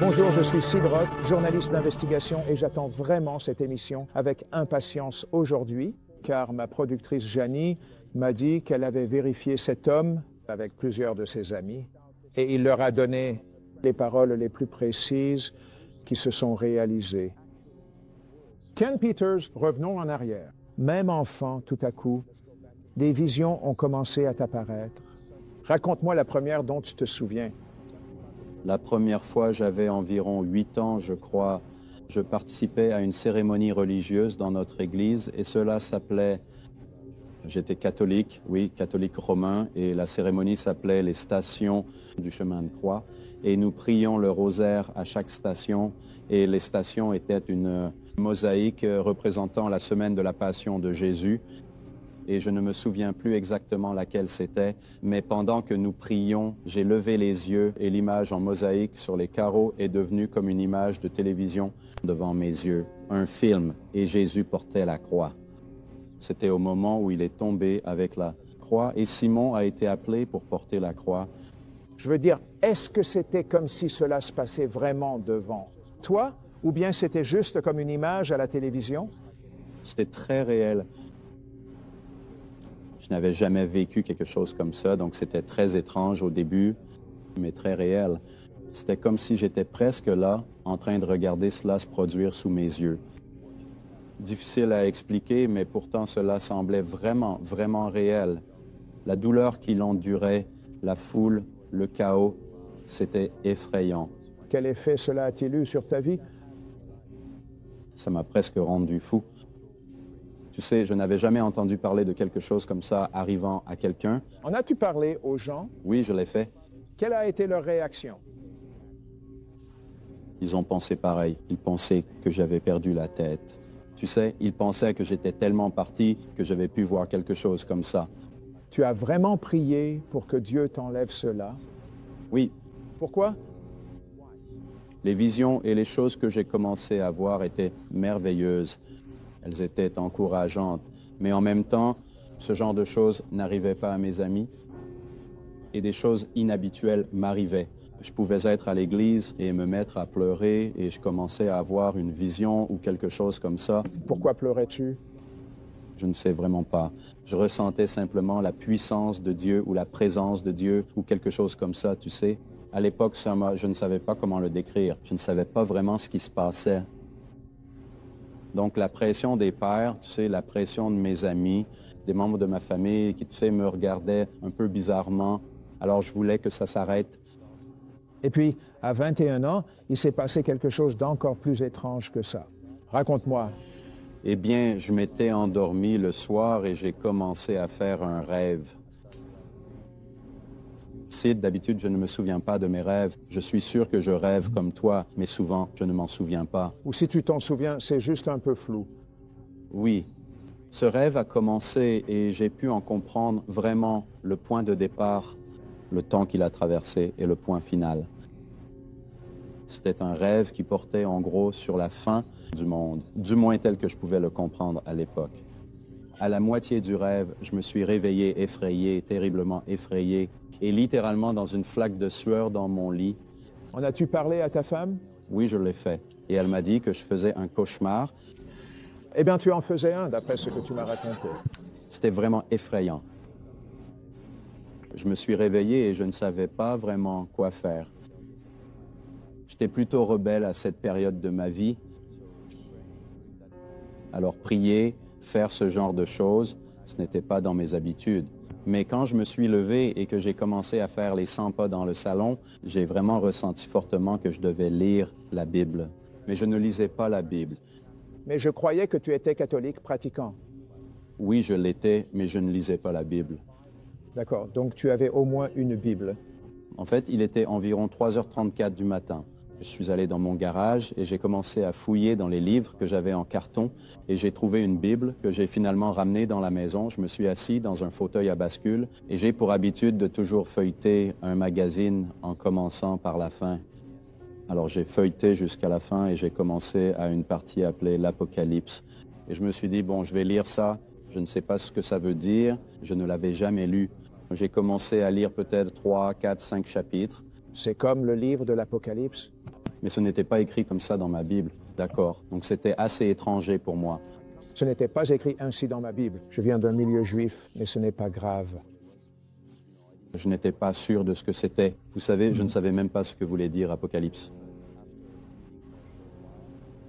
Bonjour, je suis Sid Roth, journaliste d'investigation et j'attends vraiment cette émission avec impatience aujourd'hui, car ma productrice Janie m'a dit qu'elle avait vérifié cet homme avec plusieurs de ses amis et il leur a donné les paroles les plus précises qui se sont réalisées. Ken Peters, revenons en arrière. Même enfant, tout à coup, des visions ont commencé à t'apparaître. Raconte-moi la première dont tu te souviens. La première fois, j'avais environ 8 ans, je crois. Je participais à une cérémonie religieuse dans notre église et cela s'appelait... J'étais catholique, oui, catholique romain, et la cérémonie s'appelait les stations du chemin de croix. Et nous prions le rosaire à chaque station et les stations étaient une mosaïque représentant la semaine de la Passion de Jésus. Et je ne me souviens plus exactement laquelle c'était, mais pendant que nous prions, j'ai levé les yeux et l'image en mosaïque sur les carreaux est devenue comme une image de télévision devant mes yeux. Un film, et Jésus portait la croix. C'était au moment où il est tombé avec la croix et Simon a été appelé pour porter la croix. Je veux dire, est-ce que c'était comme si cela se passait vraiment devant toi, ou bien c'était juste comme une image à la télévision? C'était très réel. Je n'avais jamais vécu quelque chose comme ça, donc c'était très étrange au début, mais très réel. C'était comme si j'étais presque là, en train de regarder cela se produire sous mes yeux. Difficile à expliquer, mais pourtant cela semblait vraiment, vraiment réel. La douleur qu'il endurait, la foule, le chaos, c'était effrayant. Quel effet cela a-t-il eu sur ta vie? Ça m'a presque rendu fou. Tu sais, je n'avais jamais entendu parler de quelque chose comme ça arrivant à quelqu'un. En as-tu parlé aux gens? Oui, je l'ai fait. Quelle a été leur réaction? Ils ont pensé pareil. Ils pensaient que j'avais perdu la tête. Tu sais, ils pensaient que j'étais tellement parti que j'avais pu voir quelque chose comme ça. Tu as vraiment prié pour que Dieu t'enlève cela? Oui. Pourquoi? Les visions et les choses que j'ai commencé à voir étaient merveilleuses. Elles étaient encourageantes. Mais en même temps, ce genre de choses n'arrivait pas à mes amis. Et des choses inhabituelles m'arrivaient. Je pouvais être à l'église et me mettre à pleurer et je commençais à avoir une vision ou quelque chose comme ça. Pourquoi pleurais-tu? Je ne sais vraiment pas. Je ressentais simplement la puissance de Dieu ou la présence de Dieu ou quelque chose comme ça, tu sais. À l'époque, je ne savais pas comment le décrire. Je ne savais pas vraiment ce qui se passait. Donc la pression des pères, tu sais, la pression de mes amis, des membres de ma famille qui, tu sais, me regardaient un peu bizarrement. Alors je voulais que ça s'arrête. Et puis, à 21 ans, il s'est passé quelque chose d'encore plus étrange que ça. Raconte-moi. Eh bien, je m'étais endormi le soir et j'ai commencé à faire un rêve. Sid, d'habitude, je ne me souviens pas de mes rêves. Je suis sûr que je rêve comme toi, mais souvent, je ne m'en souviens pas. Ou si tu t'en souviens, c'est juste un peu flou. Oui. Ce rêve a commencé et j'ai pu en comprendre vraiment le point de départ, le temps qu'il a traversé et le point final. C'était un rêve qui portait en gros sur la fin du monde, du moins tel que je pouvais le comprendre à l'époque. À la moitié du rêve, je me suis réveillé effrayé, terriblement effrayé, et littéralement dans une flaque de sueur dans mon lit. En as-tu parlé à ta femme? Oui, je l'ai fait. Et elle m'a dit que je faisais un cauchemar. Eh bien, tu en faisais un, d'après ce que tu m'as raconté. C'était vraiment effrayant. Je me suis réveillé et je ne savais pas vraiment quoi faire. J'étais plutôt rebelle à cette période de ma vie. Alors prier, faire ce genre de choses, ce n'était pas dans mes habitudes. Mais quand je me suis levé et que j'ai commencé à faire les 100 pas dans le salon, j'ai vraiment ressenti fortement que je devais lire la Bible. Mais je ne lisais pas la Bible. Mais je croyais que tu étais catholique pratiquant. Oui, je l'étais, mais je ne lisais pas la Bible. D'accord, donc tu avais au moins une Bible. En fait, il était environ 3h34 du matin. Je suis allé dans mon garage et j'ai commencé à fouiller dans les livres que j'avais en carton et j'ai trouvé une Bible que j'ai finalement ramenée dans la maison. Je me suis assis dans un fauteuil à bascule et j'ai pour habitude de toujours feuilleter un magazine en commençant par la fin. Alors j'ai feuilleté jusqu'à la fin et j'ai commencé à une partie appelée l'Apocalypse. Et je me suis dit, bon, je vais lire ça. Je ne sais pas ce que ça veut dire. Je ne l'avais jamais lu. J'ai commencé à lire peut-être 3, 4, 5 chapitres. C'est comme le livre de l'Apocalypse? Mais ce n'était pas écrit comme ça dans ma Bible, d'accord? Donc c'était assez étranger pour moi. Ce n'était pas écrit ainsi dans ma Bible. Je viens d'un milieu juif, mais ce n'est pas grave. Je n'étais pas sûr de ce que c'était. Vous savez, je ne savais même pas ce que voulait dire Apocalypse.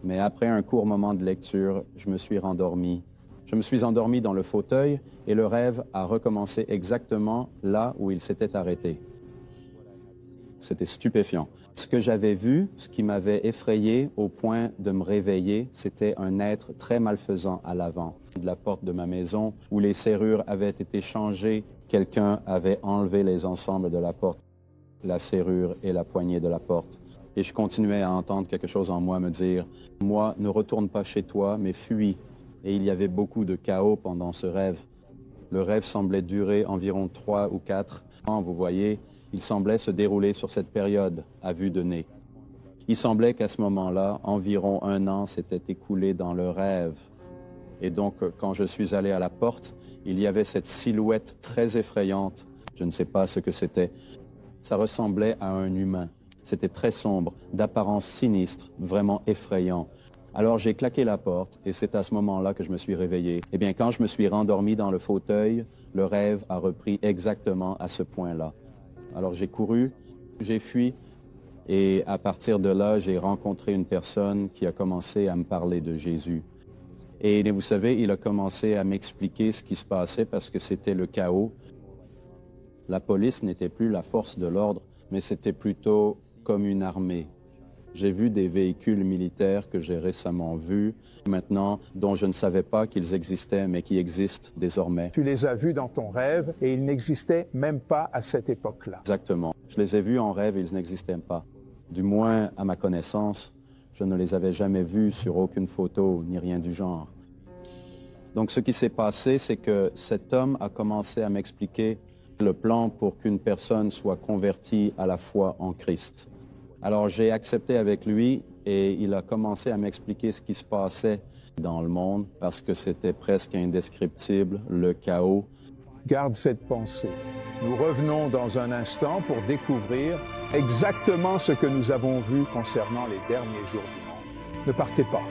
Mais après un court moment de lecture, je me suis rendormi. Je me suis endormi dans le fauteuil et le rêve a recommencé exactement là où il s'était arrêté. C'était stupéfiant. Ce que j'avais vu, ce qui m'avait effrayé au point de me réveiller, c'était un être très malfaisant à l'avant de la porte de ma maison où les serrures avaient été changées. Quelqu'un avait enlevé les ensembles de la porte, la serrure et la poignée de la porte. Et je continuais à entendre quelque chose en moi me dire « Moi, ne retourne pas chez toi, mais fuis ». Et il y avait beaucoup de chaos pendant ce rêve. Le rêve semblait durer environ 3 ou 4 ans, vous voyez. Il semblait se dérouler sur cette période à vue de nez. Il semblait qu'à ce moment-là, environ 1 an s'était écoulé dans le rêve. Et donc, quand je suis allé à la porte, il y avait cette silhouette très effrayante. Je ne sais pas ce que c'était. Ça ressemblait à un humain. C'était très sombre, d'apparence sinistre, vraiment effrayant. Alors j'ai claqué la porte et c'est à ce moment-là que je me suis réveillé. Eh bien, quand je me suis rendormi dans le fauteuil, le rêve a repris exactement à ce point-là. Alors j'ai couru, j'ai fui et à partir de là, j'ai rencontré une personne qui a commencé à me parler de Jésus. Et vous savez, il a commencé à m'expliquer ce qui se passait parce que c'était le chaos. La police n'était plus la force de l'ordre, mais c'était plutôt comme une armée. J'ai vu des véhicules militaires que j'ai récemment vus, maintenant, dont je ne savais pas qu'ils existaient, mais qui existent désormais. Tu les as vus dans ton rêve et ils n'existaient même pas à cette époque-là. Exactement. Je les ai vus en rêve et ils n'existaient pas. Du moins, à ma connaissance, je ne les avais jamais vus sur aucune photo, ni rien du genre. Donc, ce qui s'est passé, c'est que cet homme a commencé à m'expliquer le plan pour qu'une personne soit convertie à la foi en Christ. Alors, j'ai accepté avec lui et il a commencé à m'expliquer ce qui se passait dans le monde parce que c'était presque indescriptible, le chaos. Garde cette pensée. Nous revenons dans un instant pour découvrir exactement ce que nous avons vu concernant les derniers jours du monde. Ne partez pas.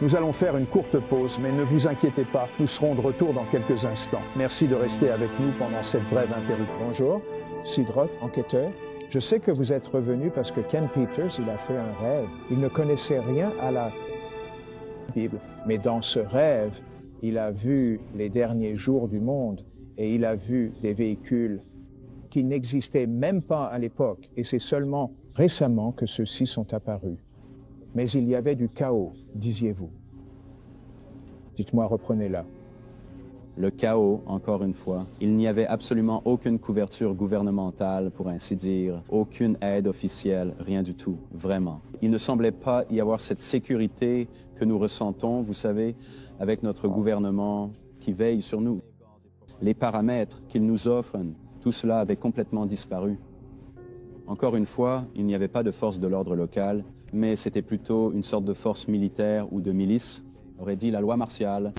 Nous allons faire une courte pause, mais ne vous inquiétez pas, nous serons de retour dans quelques instants. Merci de rester avec nous pendant cette brève interruption. Bonjour, Sidroth, enquêteur. Je sais que vous êtes revenu parce que Ken Peters, il a fait un rêve. Il ne connaissait rien à la Bible, mais dans ce rêve, il a vu les derniers jours du monde et il a vu des véhicules qui n'existaient même pas à l'époque. Et c'est seulement récemment que ceux-ci sont apparus. Mais il y avait du chaos, disiez-vous. Dites-moi, reprenez-la. Le chaos, encore une fois. Il n'y avait absolument aucune couverture gouvernementale, pour ainsi dire, aucune aide officielle, rien du tout, vraiment. Il ne semblait pas y avoir cette sécurité que nous ressentons, vous savez, avec notre gouvernement qui veille sur nous. Les paramètres qu'il nous offre, tout cela avait complètement disparu. Encore une fois, il n'y avait pas de force de l'ordre local, mais c'était plutôt une sorte de force militaire ou de milice, aurait dit la loi martiale.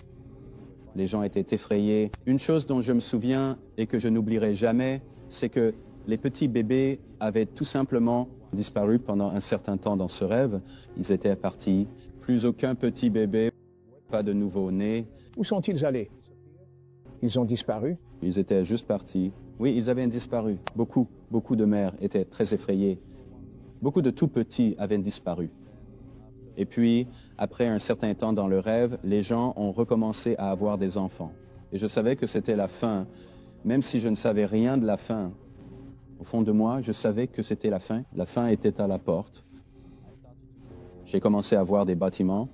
Les gens étaient effrayés. Une chose dont je me souviens et que je n'oublierai jamais, c'est que les petits bébés avaient tout simplement disparu pendant un certain temps dans ce rêve. Ils étaient partis. Plus aucun petit bébé, pas de nouveau-né. Où sont-ils allés? Ils ont disparu? Ils étaient juste partis. Oui, ils avaient disparu. Beaucoup de mères étaient très effrayées. Beaucoup de tout petits avaient disparu. Et puis, après un certain temps dans le rêve, les gens ont recommencé à avoir des enfants. Et je savais que c'était la fin, même si je ne savais rien de la fin. Au fond de moi, je savais que c'était la fin. La fin était à la porte. J'ai commencé à voir des bâtiments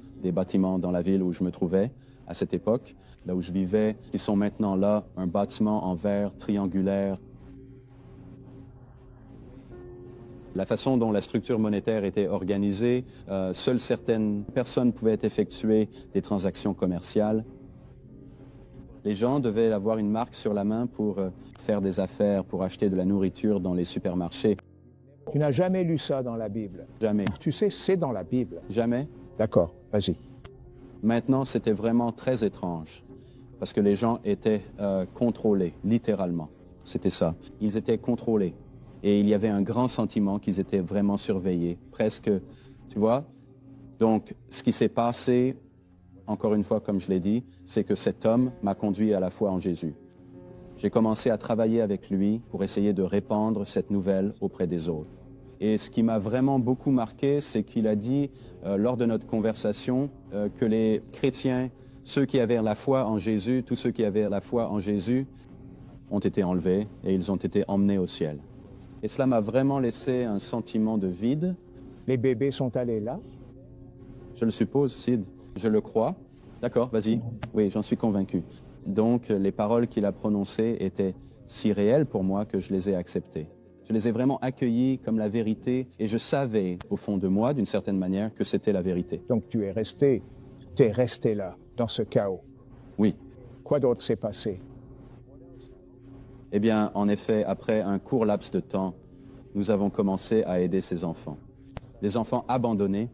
dans la ville où je me trouvais à cette époque, là où je vivais. Ils sont maintenant là, un bâtiment en verre triangulaire. La façon dont la structure monétaire était organisée, seules certaines personnes pouvaient effectuer des transactions commerciales. Les gens devaient avoir une marque sur la main pour faire des affaires, pour acheter de la nourriture dans les supermarchés. Tu n'as jamais lu ça dans la Bible? Jamais. Tu sais, c'est dans la Bible. Jamais. D'accord, vas-y. Maintenant, c'était vraiment très étrange, parce que les gens étaient contrôlés, littéralement. C'était ça. Ils étaient contrôlés. Et il y avait un grand sentiment qu'ils étaient vraiment surveillés, presque tu vois? Donc, ce qui s'est passé, encore une fois, comme je l'ai dit, c'est que cet homme m'a conduit à la foi en Jésus. J'ai commencé à travailler avec lui pour essayer de répandre cette nouvelle auprès des autres. Et ce qui m'a vraiment beaucoup marqué, c'est qu'il a dit, lors de notre conversation, que les chrétiens, ceux qui avaient la foi en Jésus, tous ceux qui avaient la foi en Jésus, ont été enlevés et ils ont été emmenés au ciel. Et cela m'a vraiment laissé un sentiment de vide. Les bébés sont allés là? Je le suppose, Sid. Je le crois. D'accord, vas-y. Oui, j'en suis convaincu. Donc, les paroles qu'il a prononcées étaient si réelles pour moi que je les ai acceptées. Je les ai vraiment accueillies comme la vérité et je savais, au fond de moi, d'une certaine manière, que c'était la vérité. Donc tu es resté là, dans ce chaos. Oui. Quoi d'autre s'est passé? Eh bien, en effet, après un court laps de temps, nous avons commencé à aider ces enfants. Des enfants abandonnés.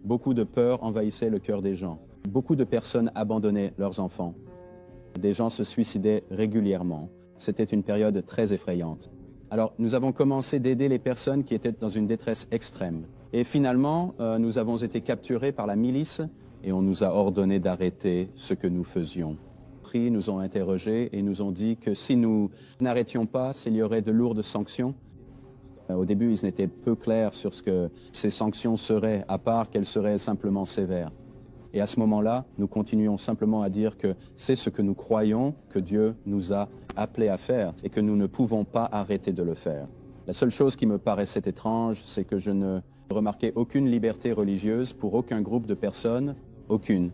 Beaucoup de peur envahissait le cœur des gens. Beaucoup de personnes abandonnaient leurs enfants. Des gens se suicidaient régulièrement. C'était une période très effrayante. Alors, nous avons commencé d'aider les personnes qui étaient dans une détresse extrême. Et finalement, nous avons été capturés par la milice et on nous a ordonné d'arrêter ce que nous faisions. Ils nous ont interrogés et nous ont dit que si nous n'arrêtions pas, s'il y aurait de lourdes sanctions. Au début, ils étaient peu clairs sur ce que ces sanctions seraient, à part qu'elles seraient simplement sévères. Et à ce moment-là, nous continuons simplement à dire que c'est ce que nous croyons que Dieu nous a appelés à faire et que nous ne pouvons pas arrêter de le faire. La seule chose qui me paraissait étrange, c'est que je ne remarquais aucune liberté religieuse pour aucun groupe de personnes, aucune.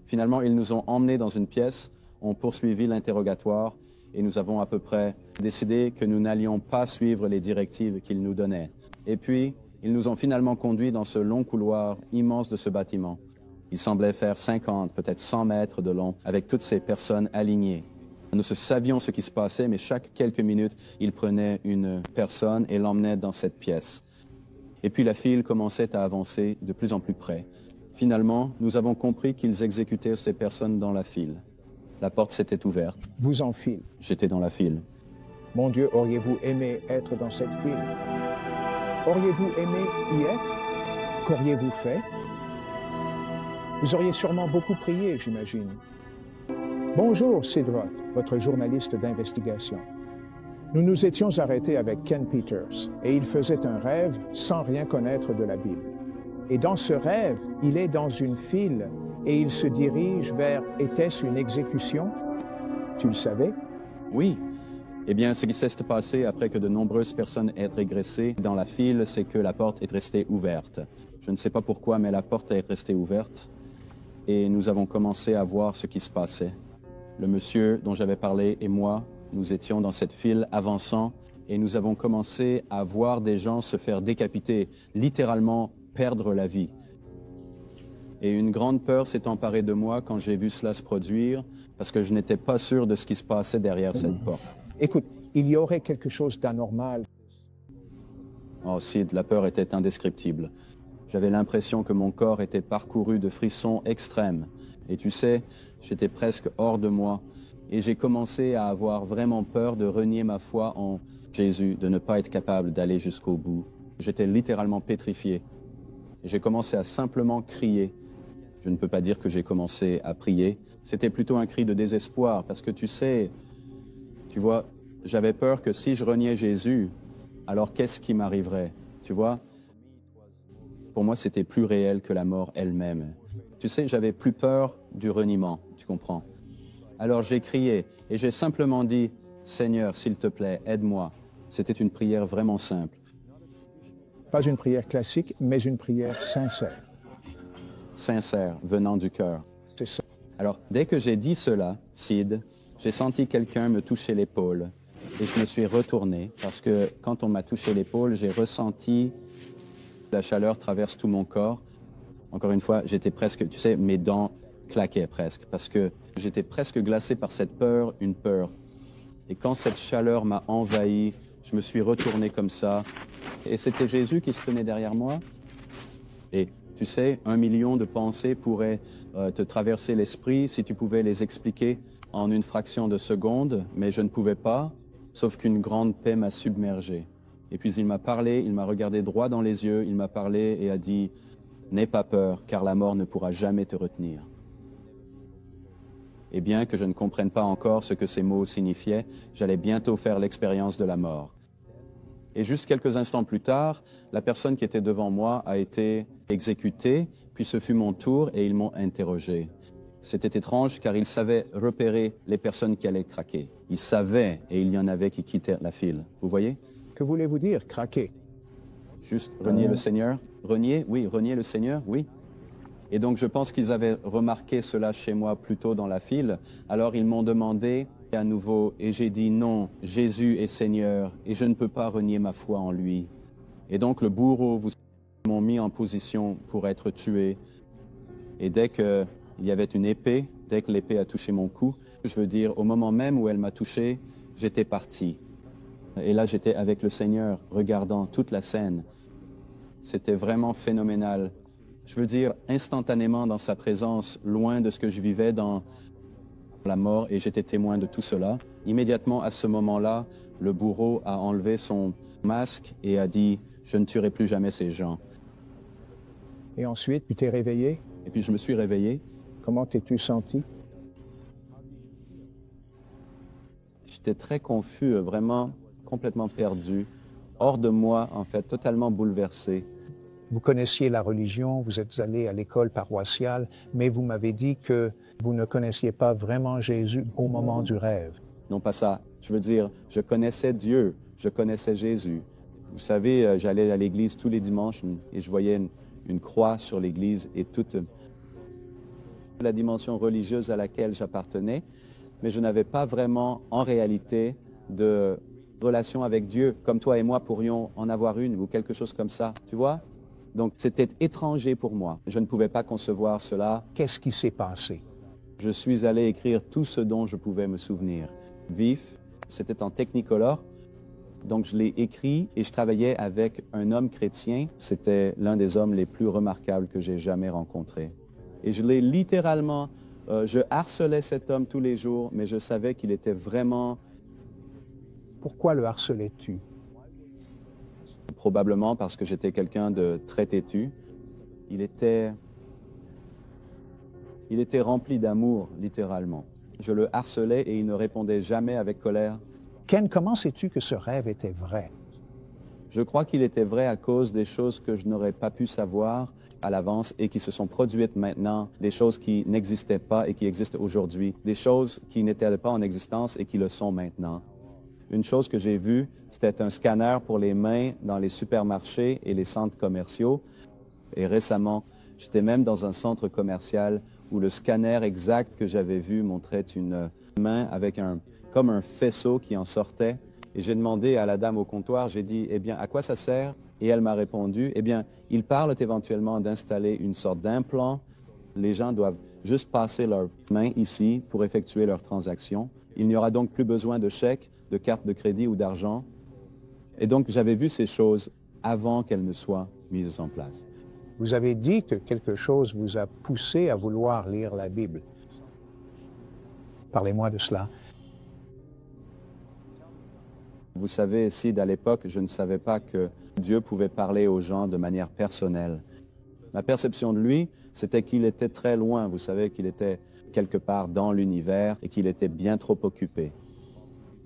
Finalement, ils nous ont emmenés dans une pièce, ont poursuivi l'interrogatoire et nous avons à peu près décidé que nous n'allions pas suivre les directives qu'ils nous donnaient. Et puis, ils nous ont finalement conduits dans ce long couloir immense de ce bâtiment. Il semblait faire 50, peut-être 100 mètres de long, avec toutes ces personnes alignées. Nous savions ce qui se passait, mais chaque quelques minutes, ils prenaient une personne et l'emmenaient dans cette pièce. Et puis la file commençait à avancer de plus en plus près. Finalement, nous avons compris qu'ils exécutaient ces personnes dans la file. La porte s'était ouverte. Vous en file. J'étais dans la file. Mon Dieu, auriez-vous aimé être dans cette file? Auriez-vous aimé y être? Qu'auriez-vous fait? Vous auriez sûrement beaucoup prié, j'imagine. Bonjour, Sid Roth, votre journaliste d'investigation. Nous nous étions arrêtés avec Ken Peters et il faisait un rêve sans rien connaître de la Bible. Et dans ce rêve, il est dans une file et il se dirige vers « Était-ce une exécution ?» Tu le savais? Oui. Eh bien, ce qui s'est passé après que de nombreuses personnes aient régressé dans la file, c'est que la porte est restée ouverte. Je ne sais pas pourquoi, mais la porte est restée ouverte et nous avons commencé à voir ce qui se passait. Le monsieur dont j'avais parlé et moi, nous étions dans cette file avançant et nous avons commencé à voir des gens se faire décapiter, littéralement perdre la vie. Et une grande peur s'est emparée de moi quand j'ai vu cela se produire, parce que je n'étais pas sûr de ce qui se passait derrière cette porte. Écoute, il y aurait quelque chose d'anormal. Oh, Sid, la peur était indescriptible. J'avais l'impression que mon corps était parcouru de frissons extrêmes. Et tu sais, j'étais presque hors de moi. Et j'ai commencé à avoir vraiment peur de renier ma foi en Jésus, de ne pas être capable d'aller jusqu'au bout. J'étais littéralement pétrifié. J'ai commencé à simplement crier. Je ne peux pas dire que j'ai commencé à prier. C'était plutôt un cri de désespoir, parce que tu sais, tu vois, j'avais peur que si je reniais Jésus, alors qu'est-ce qui m'arriverait? Tu vois? Pour moi, c'était plus réel que la mort elle-même. Tu sais, j'avais plus peur du reniement, tu comprends? Alors j'ai crié et j'ai simplement dit, « Seigneur, s'il te plaît, aide-moi. » C'était une prière vraiment simple. Pas une prière classique, mais une prière sincère. Sincère, venant du cœur. C'est ça. Alors, dès que j'ai dit cela, Sid, j'ai senti quelqu'un me toucher l'épaule et je me suis retourné parce que quand on m'a touché l'épaule, j'ai ressenti la chaleur traverse tout mon corps. Encore une fois, j'étais presque, tu sais, mes dents claquaient presque parce que j'étais presque glacé par cette peur, une peur. Et quand cette chaleur m'a envahi, je me suis retourné comme ça et c'était Jésus qui se tenait derrière moi. Et tu sais, 1 million de pensées pourraient te traverser l'esprit si tu pouvais les expliquer en une fraction de seconde, mais je ne pouvais pas, sauf qu'une grande paix m'a submergé. Et puis il m'a parlé, il m'a regardé droit dans les yeux, il m'a parlé et a dit « N'aie pas peur, car la mort ne pourra jamais te retenir. » Et bien que je ne comprenne pas encore ce que ces mots signifiaient, j'allais bientôt faire l'expérience de la mort. Et juste quelques instants plus tard, la personne qui était devant moi a été exécutée, puis ce fut mon tour et ils m'ont interrogé. C'était étrange car ils savaient repérer les personnes qui allaient craquer. Ils savaient et il y en avait qui quittaient la file. Vous voyez? Que voulez-vous dire, craquer? Juste renier le Seigneur? Renier? Oui, renier le Seigneur? Oui. Et donc je pense qu'ils avaient remarqué cela chez moi plus tôt dans la file. Alors ils m'ont demandé à nouveau et j'ai dit non, Jésus est Seigneur et je ne peux pas renier ma foi en lui. Et donc le bourreau, vous m'ont mis en position pour être tué. Et dès qu'il y avait une épée, dès que l'épée a touché mon cou, je veux dire au moment même où elle m'a touché, j'étais parti. Et là j'étais avec le Seigneur regardant toute la scène. C'était vraiment phénoménal. Je veux dire, instantanément dans sa présence, loin de ce que je vivais dans la mort, et j'étais témoin de tout cela. Immédiatement à ce moment-là, le bourreau a enlevé son masque et a dit « Je ne tuerai plus jamais ces gens ». Et ensuite, tu t'es réveillé? Et puis je me suis réveillé. Comment t'es-tu senti? J'étais très confus, vraiment complètement perdu, hors de moi en fait, totalement bouleversé. Vous connaissiez la religion, vous êtes allé à l'école paroissiale, mais vous m'avez dit que vous ne connaissiez pas vraiment Jésus au moment du rêve. Non, pas ça. Je veux dire, je connaissais Dieu, je connaissais Jésus. Vous savez, j'allais à l'église tous les dimanches et je voyais une croix sur l'église et toute la dimension religieuse à laquelle j'appartenais, mais je n'avais pas vraiment, en réalité, de relation avec Dieu, comme toi et moi pourrions en avoir une ou quelque chose comme ça, tu vois? Donc, c'était étranger pour moi. Je ne pouvais pas concevoir cela. Qu'est-ce qui s'est passé? Je suis allé écrire tout ce dont je pouvais me souvenir. Vif, c'était en technicolor. Donc, je l'ai écrit et je travaillais avec un homme chrétien. C'était l'un des hommes les plus remarquables que j'ai jamais rencontrés. Et je l'ai littéralement, je harcelais cet homme tous les jours, mais je savais qu'il était vraiment... Pourquoi le harcelais-tu? Probablement parce que j'étais quelqu'un de très têtu. Il était rempli d'amour, littéralement. Je le harcelais et il ne répondait jamais avec colère. Ken, comment sais-tu que ce rêve était vrai? Je crois qu'il était vrai à cause des choses que je n'aurais pas pu savoir à l'avance et qui se sont produites maintenant, des choses qui n'existaient pas et qui existent aujourd'hui, des choses qui n'étaient pas en existence et qui le sont maintenant. Une chose que j'ai vue, c'était un scanner pour les mains dans les supermarchés et les centres commerciaux. Et récemment, j'étais même dans un centre commercial où le scanner exact que j'avais vu montrait une main avec comme un faisceau qui en sortait. Et j'ai demandé à la dame au comptoir, j'ai dit, eh bien, à quoi ça sert? Et elle m'a répondu, eh bien, ils parlent éventuellement d'installer une sorte d'implant. Les gens doivent juste passer leurs mains ici pour effectuer leurs transactions. Il n'y aura donc plus besoin de chèques, de cartes de crédit ou d'argent. Et donc, j'avais vu ces choses avant qu'elles ne soient mises en place. Vous avez dit que quelque chose vous a poussé à vouloir lire la Bible. Parlez-moi de cela. Vous savez, Sid, à l'époque, je ne savais pas que Dieu pouvait parler aux gens de manière personnelle. Ma perception de lui, c'était qu'il était très loin. Vous savez qu'il était quelque part dans l'univers et qu'il était bien trop occupé.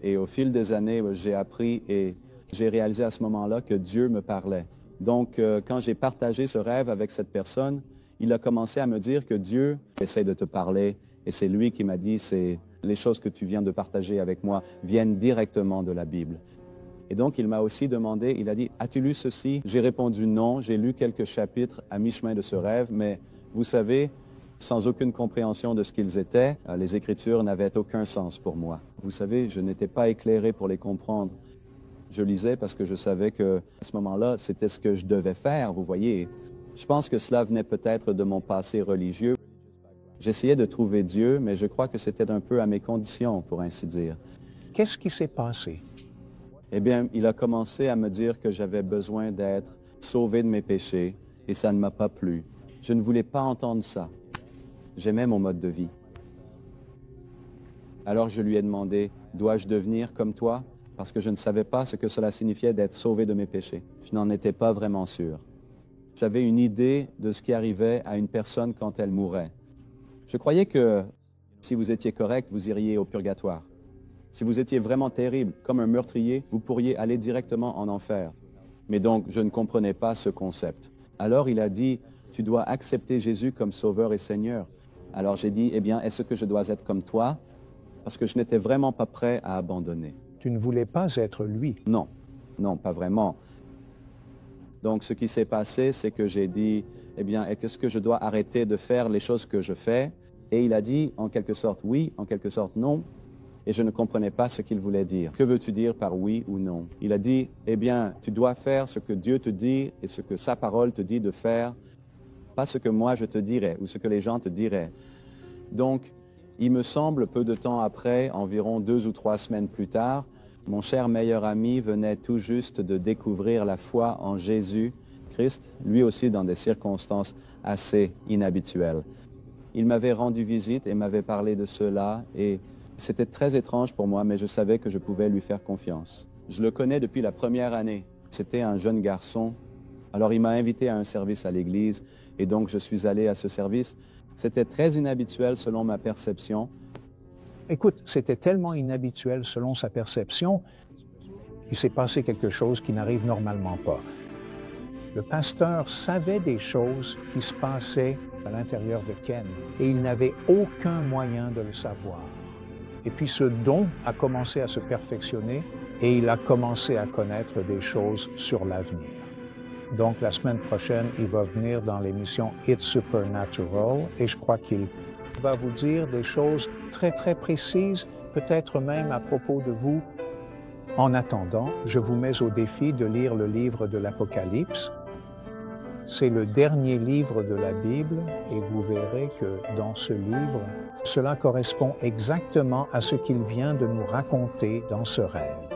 Et au fil des années, j'ai appris et j'ai réalisé à ce moment-là que Dieu me parlait. Donc, quand j'ai partagé ce rêve avec cette personne, il a commencé à me dire que Dieu essaie de te parler et c'est lui qui m'a dit, c'est les choses que tu viens de partager avec moi viennent directement de la Bible. Et donc, il m'a aussi demandé, il a dit, as-tu lu ceci? J'ai répondu non, j'ai lu quelques chapitres à mi-chemin de ce rêve, mais vous savez, sans aucune compréhension de ce qu'ils étaient, les Écritures n'avaient aucun sens pour moi. Vous savez, je n'étais pas éclairé pour les comprendre. Je lisais parce que je savais qu'à ce moment-là, c'était ce que je devais faire, vous voyez. Je pense que cela venait peut-être de mon passé religieux. J'essayais de trouver Dieu, mais je crois que c'était un peu à mes conditions, pour ainsi dire. Qu'est-ce qui s'est passé? Eh bien, il a commencé à me dire que j'avais besoin d'être sauvé de mes péchés, et ça ne m'a pas plu. Je ne voulais pas entendre ça. J'aimais mon mode de vie. Alors je lui ai demandé, dois-je devenir comme toi? parce que je ne savais pas ce que cela signifiait d'être sauvé de mes péchés. Je n'en étais pas vraiment sûr. J'avais une idée de ce qui arrivait à une personne quand elle mourait. Je croyais que si vous étiez correct, vous iriez au purgatoire. Si vous étiez vraiment terrible, comme un meurtrier, vous pourriez aller directement en enfer. Mais donc, je ne comprenais pas ce concept. Alors il a dit, tu dois accepter Jésus comme Sauveur et Seigneur. Alors j'ai dit, eh bien, est-ce que je dois être comme toi? Parce que je n'étais vraiment pas prêt à abandonner. Tu ne voulais pas être lui. Non, non, pas vraiment. Donc, ce qui s'est passé, c'est que j'ai dit, eh bien, est-ce que je dois arrêter de faire les choses que je fais? Et il a dit, en quelque sorte, oui, en quelque sorte, non. Et je ne comprenais pas ce qu'il voulait dire. Que veux-tu dire par oui ou non? Il a dit, eh bien, tu dois faire ce que Dieu te dit et ce que sa parole te dit de faire, pas ce que moi je te dirais ou ce que les gens te diraient. Donc, il me semble, peu de temps après, environ 2 ou 3 semaines plus tard, mon cher meilleur ami venait tout juste de découvrir la foi en Jésus-Christ, lui aussi dans des circonstances assez inhabituelles. Il m'avait rendu visite et m'avait parlé de cela et c'était très étrange pour moi, mais je savais que je pouvais lui faire confiance. Je le connais depuis la première année. C'était un jeune garçon. Alors il m'a invité à un service à l'église et donc je suis allé à ce service. C'était très inhabituel selon ma perception. Écoute, c'était tellement inhabituel selon sa perception, il s'est passé quelque chose qui n'arrive normalement pas. Le pasteur savait des choses qui se passaient à l'intérieur de Ken et il n'avait aucun moyen de le savoir. Et puis ce don a commencé à se perfectionner et il a commencé à connaître des choses sur l'avenir. Donc la semaine prochaine, il va venir dans l'émission It's Supernatural et je crois qu'il va vous dire des choses très, très précises, peut-être même à propos de vous. En attendant, je vous mets au défi de lire le livre de l'Apocalypse. C'est le dernier livre de la Bible et vous verrez que dans ce livre, cela correspond exactement à ce qu'il vient de nous raconter dans ce rêve.